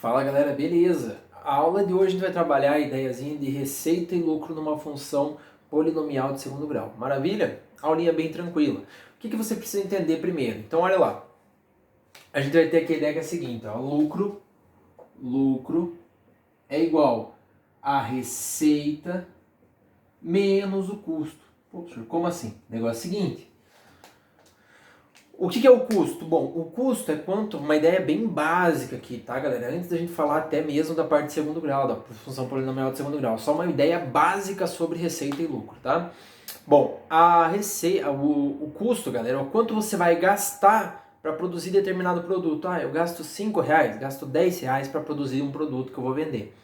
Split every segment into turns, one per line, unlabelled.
Fala galera, beleza? A aula de hoje a gente vai trabalhar a ideiazinha de receita e lucro numa função polinomial de segundo grau. Maravilha? Aulinha bem tranquila. O que você precisa entender primeiro? Então olha lá. A gente vai ter aqui a ideia que é a seguinte, ó, lucro é igual a receita menos o custo. Pô, professor, como assim? O negócio é o seguinte. O que é o custo? Bom, o custo é quanto, uma ideia bem básica aqui, tá galera? Antes da gente falar até mesmo da parte de segundo grau, da função polinomial de segundo grau, só uma ideia básica sobre receita e lucro, tá? Bom, a receita, o custo, galera, é o quanto você vai gastar para produzir determinado produto. Ah, eu gasto 5 reais, gasto 10 reais para produzir um produto que eu vou vender.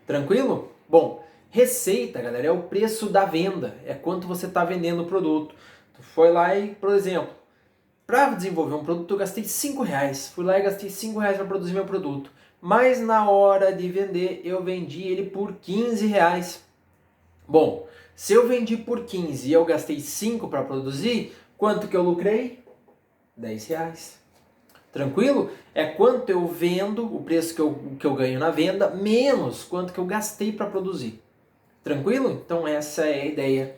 Tranquilo? Bom, receita, galera, é o preço da venda, é quanto você está vendendo o produto. Tu foi lá e, por exemplo, para desenvolver um produto eu gastei 5 reais. Fui lá e gastei 5 reais para produzir meu produto. Mas na hora de vender eu vendi ele por 15 reais. Bom, se eu vendi por 15 e eu gastei 5 para produzir, quanto que eu lucrei? 10 reais. Tranquilo? É quanto eu vendo, o preço que eu ganho na venda, menos quanto que eu gastei para produzir. Tranquilo? Então essa é a ideia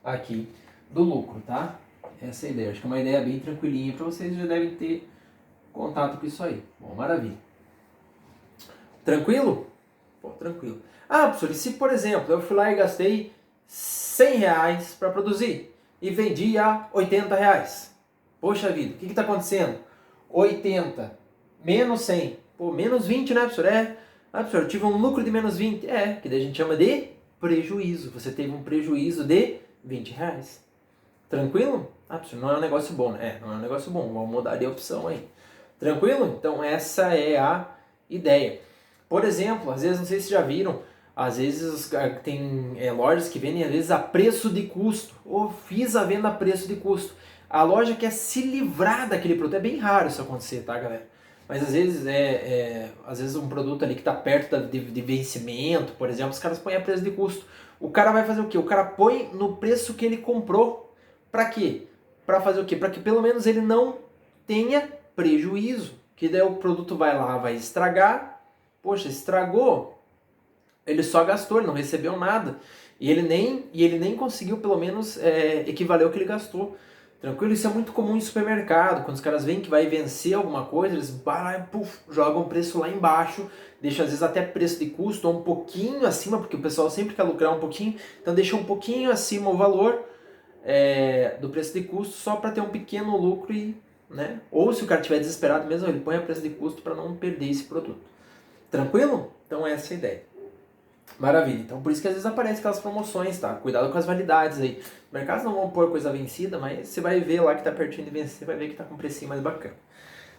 aqui do lucro, tá? Essa é a ideia. Acho que é uma ideia bem tranquilinha para vocês, já devem ter contato com isso aí. Bom, maravilha. Tranquilo? Pô, tranquilo. Ah, professor, e se, por exemplo, eu fui lá e gastei 100 reais para produzir e vendi a 80 reais? Poxa vida, o que está acontecendo? 80 menos 100. Pô, menos 20, né, professor? Ah, professor, eu tive um lucro de menos 20. Que daí a gente chama de prejuízo. Você teve um prejuízo de 20 reais. Tranquilo? Ah, professor, não é um negócio bom, né? Não é um negócio bom. Vamos mudar de opção aí. Tranquilo? Então essa é a ideia. Por exemplo, às vezes, não sei se já viram, às vezes tem lojas que vendem às vezes a preço de custo. Ou fiz a venda a preço de custo. A loja quer se livrar daquele produto. É bem raro isso acontecer, tá, galera? Mas às vezes às vezes um produto ali que está perto de vencimento, por exemplo, os caras põem a preço de custo. O cara vai fazer o quê? O cara põe no preço que ele comprou. Para quê? Para fazer o quê? Para que pelo menos ele não tenha prejuízo. Que daí o produto vai lá, vai estragar. Poxa, estragou. Ele só gastou, ele não recebeu nada. E ele nem conseguiu pelo menos equivaler ao que ele gastou. Tranquilo? Isso é muito comum em supermercado. Quando os caras veem que vai vencer alguma coisa, eles jogam o preço lá embaixo. Deixa às vezes até preço de custo ou um pouquinho acima, porque o pessoal sempre quer lucrar um pouquinho. Então deixa um pouquinho acima o valor do preço de custo só para ter um pequeno lucro né? Ou se o cara estiver desesperado mesmo, ele põe a preço de custo para não perder esse produto. Tranquilo? Então essa é a ideia. Maravilha. Então por isso que às vezes aparecem aquelas promoções, tá? Cuidado com as validades aí. Os mercados não vão pôr coisa vencida, mas você vai ver lá que tá pertinho de vencer, vai ver que tá com um precinho mais bacana.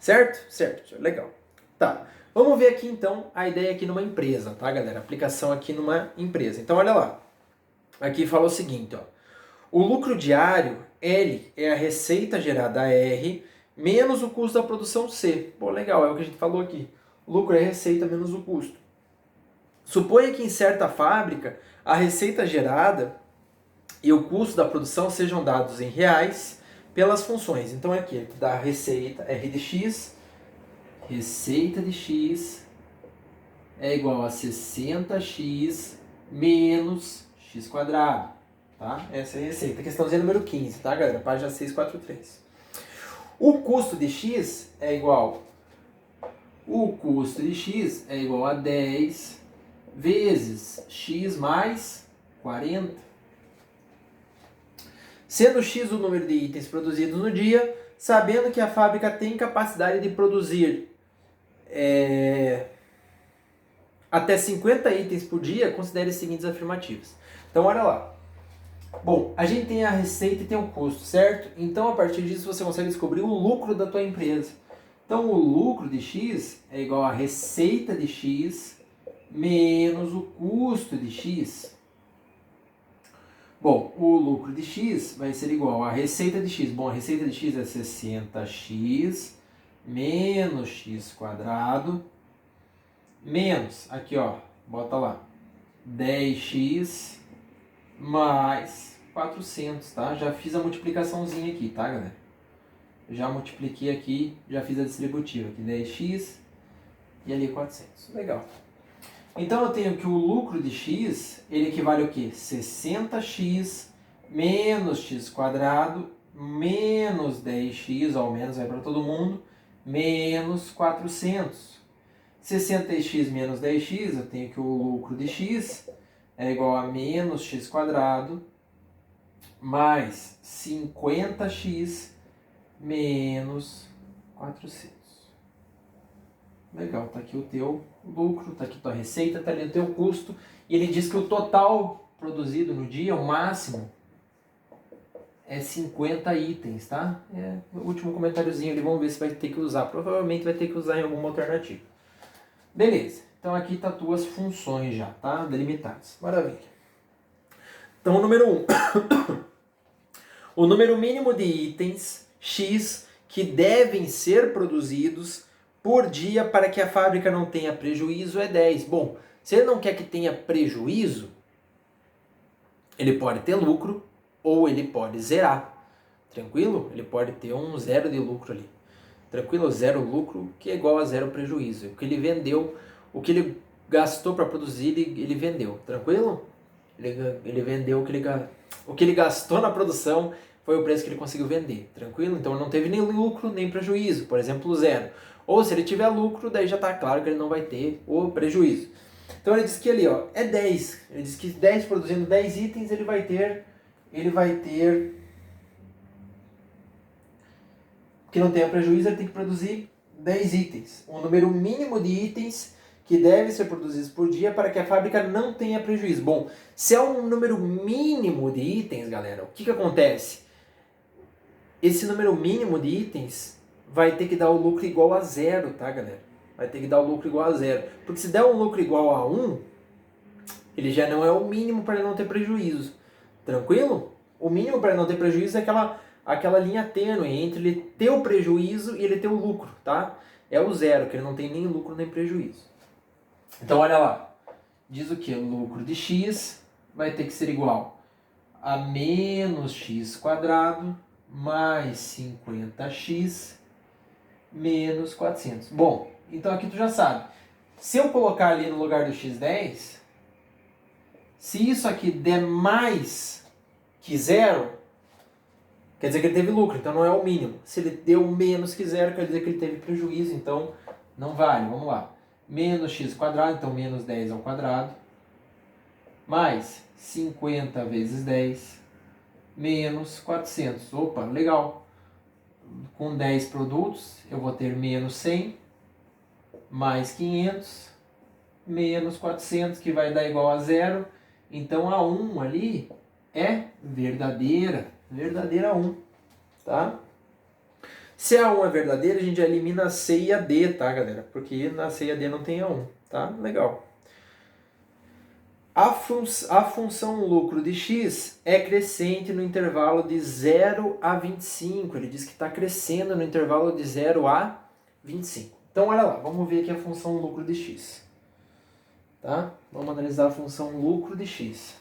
Certo? Certo. Legal. Tá. Vamos ver aqui então a ideia aqui numa empresa, tá, galera? Aplicação aqui numa empresa. Então olha lá. Aqui fala o seguinte, ó. O lucro diário, L, é a receita gerada R menos o custo da produção C. Pô, legal, é o que a gente falou aqui. O lucro é a receita menos o custo. Suponha que em certa fábrica a receita gerada e o custo da produção sejam dados em reais pelas funções. Então aqui dá a receita R de X, receita de X é igual a 60x menos x quadrado. Tá? Essa é a receita. Questãozinha número 15, tá, galera? Página 643. O custo de x é igual... O custo de x é igual a 10 vezes x mais 40. Sendo x o número de itens produzidos no dia, sabendo que a fábrica tem capacidade de produzir até 50 itens por dia, considere as seguintes afirmativas. Então, olha lá. Bom, a gente tem a receita e tem o custo, certo? Então, a partir disso, você consegue descobrir o lucro da tua empresa. Então, o lucro de X é igual a receita de X menos o custo de X. Bom, o lucro de X vai ser igual a receita de X. Bom, a receita de X é 60x menos x quadrado menos, aqui ó, bota lá, 10x mais 400, tá? Já fiz a multiplicaçãozinha aqui, tá, galera? Já multipliquei aqui, já fiz a distributiva aqui, 10x e ali 400. Legal. Então eu tenho que o lucro de x, ele equivale ao quê? 60x menos x quadrado menos 10x, ao menos vai para todo mundo, menos 400. 60x menos 10x, eu tenho que o lucro de x é igual a menos x quadrado mais 50x menos 400. Legal, tá aqui o teu lucro, tá aqui tua receita, tá ali o teu custo. E ele diz que o total produzido no dia, o máximo, é 50 itens, tá? É o último comentáriozinho ali, vamos ver se vai ter que usar. Provavelmente vai ter que usar em alguma alternativa. Beleza, então aqui tá tuas funções já, tá? Delimitadas. Maravilha. Então o número 1. O número mínimo de itens, X, que devem ser produzidos por dia para que a fábrica não tenha prejuízo é 10. Bom, se ele não quer que tenha prejuízo, ele pode ter lucro ou ele pode zerar. Tranquilo? Ele pode ter um zero de lucro ali. Tranquilo? Zero lucro, que é igual a zero prejuízo. O que ele vendeu, o que ele gastou para produzir, ele vendeu. Tranquilo? Ele vendeu o que ele gastou na produção foi o preço que ele conseguiu vender. Tranquilo? Então não teve nem lucro nem prejuízo. Por exemplo, zero. Ou se ele tiver lucro, daí já está claro que ele não vai ter o prejuízo. Então ele diz que ali, ó, é 10. Ele diz que 10 produzindo 10 itens, ele vai ter que não tenha prejuízo, ele tem que produzir 10 itens. Um número mínimo de itens que deve ser produzidos por dia para que a fábrica não tenha prejuízo. Bom, se é um número mínimo de itens, galera, o que acontece? Esse número mínimo de itens vai ter que dar o lucro igual a zero, tá, galera? Vai ter que dar o lucro igual a zero. Porque se der um lucro igual a 1, ele já não é o mínimo para ele não ter prejuízo. Tranquilo? O mínimo para ele não ter prejuízo é aquela linha tênue entre ele ter o prejuízo e ele ter o lucro, tá? É o zero, que ele não tem nem lucro nem prejuízo. Então, olha lá. Diz o que? O lucro de x vai ter que ser igual a menos x quadrado mais 50x menos 400. Bom, então aqui tu já sabe. Se eu colocar ali no lugar do x10, se isso aqui der mais que zero, quer dizer que ele teve lucro, então não é o mínimo. Se ele deu menos que zero, quer dizer que ele teve prejuízo, então não vale. Vamos lá. Menos x quadrado, então menos 10 ao quadrado, mais 50 vezes 10, menos 400. Opa, legal. Com 10 produtos, eu vou ter menos 100, mais 500, menos 400, que vai dar igual a zero. Então a 1 ali é verdadeira. Verdadeira 1, tá? Se a 1 é verdadeira, a gente já elimina a C e a D, tá, galera? Porque na C e a D não tem a 1, tá? Legal. A função lucro de x é crescente no intervalo de 0 a 25. Ele diz que está crescendo no intervalo de 0 a 25. Então, olha lá, vamos ver aqui a função lucro de x. Tá? Vamos analisar a função lucro de x.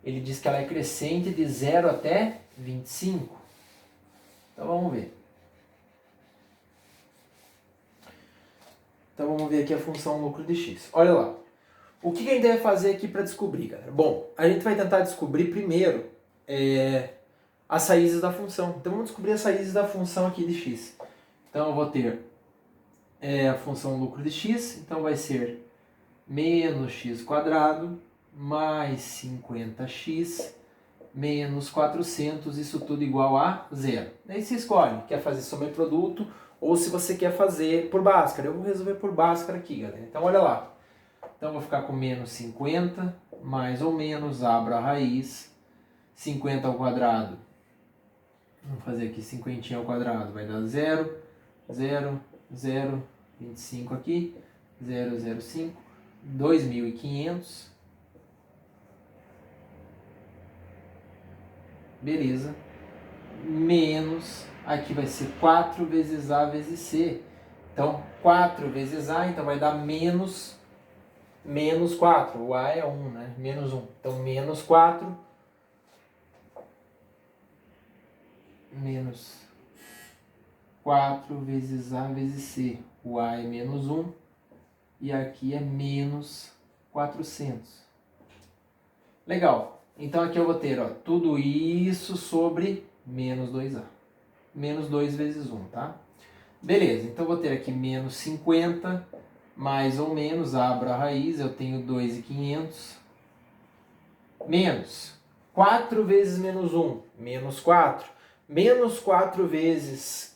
Ele diz que ela é crescente de 0 até 25. Então, vamos ver. Então, vamos ver aqui a função lucro de x. Olha lá. O que a gente deve fazer aqui para descobrir, galera? Bom, a gente vai tentar descobrir primeiro as raízes da função. Então vamos descobrir as raízes da função aqui de x. Então eu vou ter a função lucro de x, então vai ser menos x quadrado mais 50x menos 400, isso tudo igual a zero. Daí você escolhe, quer fazer soma e produto ou se você quer fazer por Bhaskara. Eu vou resolver por Bhaskara aqui, galera. Então olha lá. Então, eu vou ficar com menos 50, mais ou menos, abro a raiz, 50 ao quadrado, vamos fazer aqui 50 ao quadrado, vai dar 0, 0, 0, 25 aqui, 0, 0, 5, 2.500, beleza, menos, aqui vai ser 4 vezes A vezes C, então 4 vezes A, então vai dar menos 4, o A é 1, né? Menos 1. Então, menos 4, menos 4 vezes A vezes C. O A é menos 1, e aqui é menos 400. Legal. Então aqui eu vou ter, ó, tudo isso sobre menos 2A. Menos 2 vezes 1, tá? Beleza, então eu vou ter aqui menos 50, mais ou menos, abro a raiz, eu tenho 2.500, menos 4 vezes menos 1, menos 4, menos 4 vezes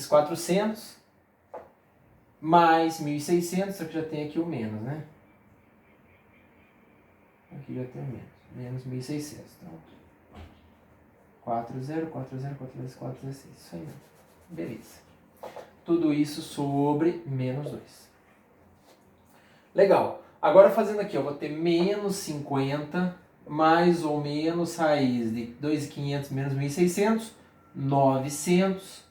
400, mais 1.600, só que já tem aqui o menos, né? Aqui já tem o menos 1.600, então 4, 0, 4, 0, 4 vezes 4, 16, isso aí mesmo. Beleza. Tudo isso sobre menos 2. Legal. Agora fazendo aqui, eu vou ter menos 50, mais ou menos raiz de 2.500 menos 1.600, 900,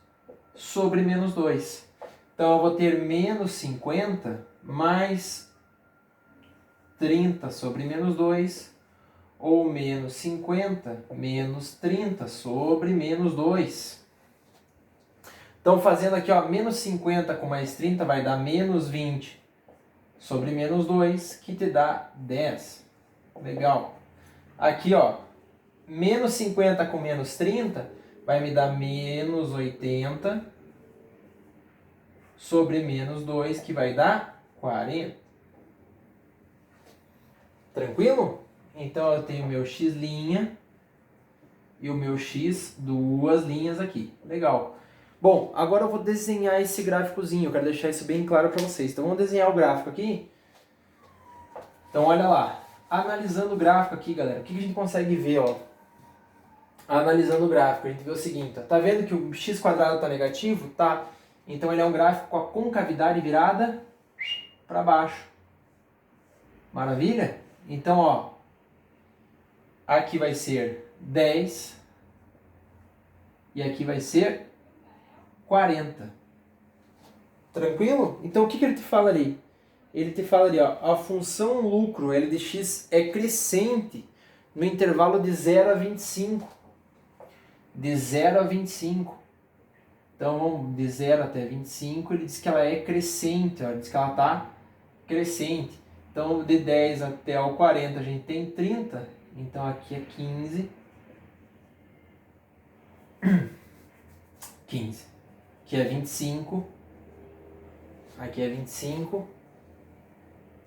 sobre menos 2. Então eu vou ter menos 50 mais 30 sobre menos 2, ou menos 50 menos 30 sobre menos 2. Então, fazendo aqui, ó, menos 50 com mais 30 vai dar menos 20 sobre menos 2, que te dá 10. Legal. Aqui, ó, menos 50 com menos 30 vai me dar menos 80 sobre menos 2, que vai dar 40. Tranquilo? Então, eu tenho o meu x' e o meu x, duas linhas aqui. Legal. Bom, agora eu vou desenhar esse gráficozinho, eu quero deixar isso bem claro para vocês. Então vamos desenhar o gráfico aqui. Então olha lá, analisando o gráfico aqui, galera, o que a gente consegue ver, ó? Analisando o gráfico, a gente vê o seguinte, ó, tá vendo que o x² tá negativo? Tá. Então ele é um gráfico com a concavidade virada para baixo. Maravilha? Então, ó, aqui vai ser 10 e aqui vai ser 40. Tranquilo? Então o que ele te fala ali? Ele te fala ali, ó, a função lucro L de x é crescente no intervalo de 0 a 25. De 0 a 25. Então vamos de 0 até 25, ele diz que ela é crescente, ó, ele diz que ela está crescente. Então de 10 até o 40 a gente tem 30, então aqui é 15. 15. Aqui é 25, aqui é 25,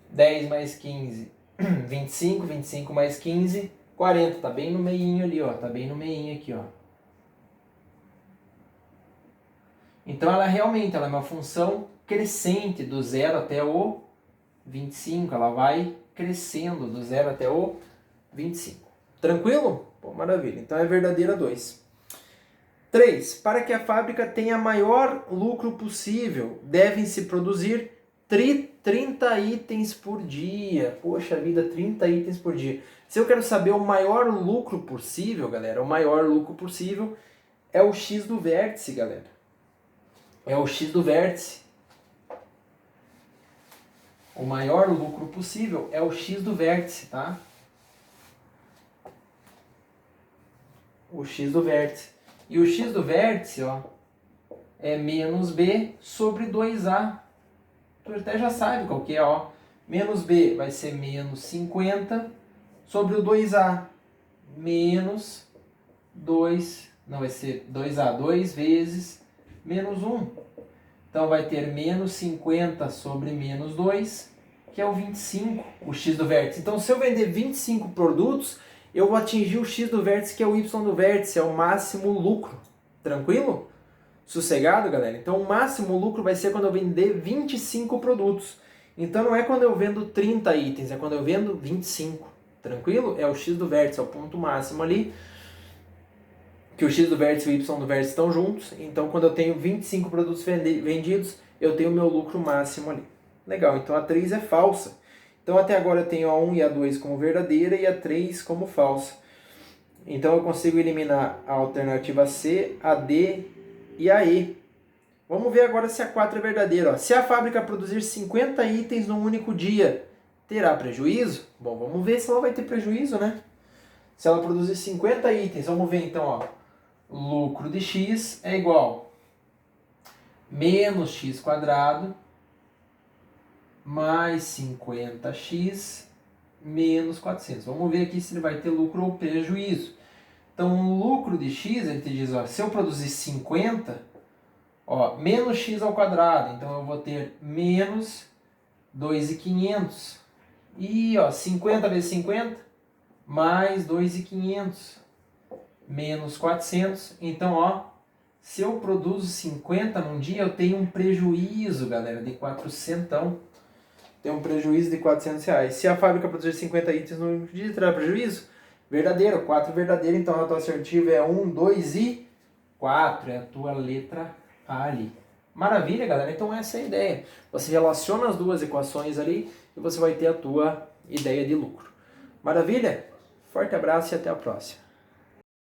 10 mais 15, 25, 25 mais 15, 40, tá bem no meinho ali, ó, tá bem no meinho aqui, ó. Então ela realmente ela é uma função crescente do 0 até o 25, ela vai crescendo do 0 até o 25. Tranquilo? Pô, maravilha, então é verdadeira 2. 3. Para que a fábrica tenha maior lucro possível, devem-se produzir 30 itens por dia. Poxa vida, 30 itens por dia. Se eu quero saber o maior lucro possível, galera, o maior lucro possível é o x do vértice, galera. É o x do vértice. O maior lucro possível é o x do vértice, tá? O x do vértice. E o x do vértice, ó, é menos b sobre 2a. Tu até já sabe qual que é, ó. Menos b vai ser menos 50 sobre o 2a. Menos 2, não, vai ser 2a, 2 vezes menos 1. Então vai ter menos 50 sobre menos 2, que é o 25, o x do vértice. Então se eu vender 25 produtos, eu vou atingir o x do vértice, que é o y do vértice, é o máximo lucro. Tranquilo? Sossegado, galera? Então o máximo lucro vai ser quando eu vender 25 produtos. Então não é quando eu vendo 30 itens, é quando eu vendo 25. Tranquilo? É o x do vértice, é o ponto máximo ali. Que o x do vértice e o y do vértice estão juntos. Então quando eu tenho 25 produtos vendidos, eu tenho o meu lucro máximo ali. Legal, então a 3 é falsa. Então até agora eu tenho a 1 e a 2 como verdadeira e a 3 como falsa. Então eu consigo eliminar a alternativa C, a D e a E. Vamos ver agora se a 4 é verdadeira. Ó. Se a fábrica produzir 50 itens num único dia, terá prejuízo? Bom, vamos ver se ela vai ter prejuízo, né? Se ela produzir 50 itens, vamos ver então, ó. Lucro de x é igual menos x² mais 50x menos 400. Vamos ver aqui se ele vai ter lucro ou prejuízo. Então, o lucro de x, ele te diz, ó, se eu produzir 50, ó, menos x ao quadrado, então eu vou ter menos 2.500. E, ó, 50 vezes 50, mais 2.500, menos 400. Então, ó, se eu produzo 50 num dia, eu tenho um prejuízo, galera, de 400. Tem um prejuízo de 400 reais. Se a fábrica produzir 50 itens no dia, terá prejuízo? Verdadeiro, 4 verdadeiro, então a tua assertiva é 1, 2 e 4. É a tua letra A ali. Maravilha, galera? Então essa é a ideia. Você relaciona as duas equações ali e você vai ter a tua ideia de lucro. Maravilha? Forte abraço e até a próxima.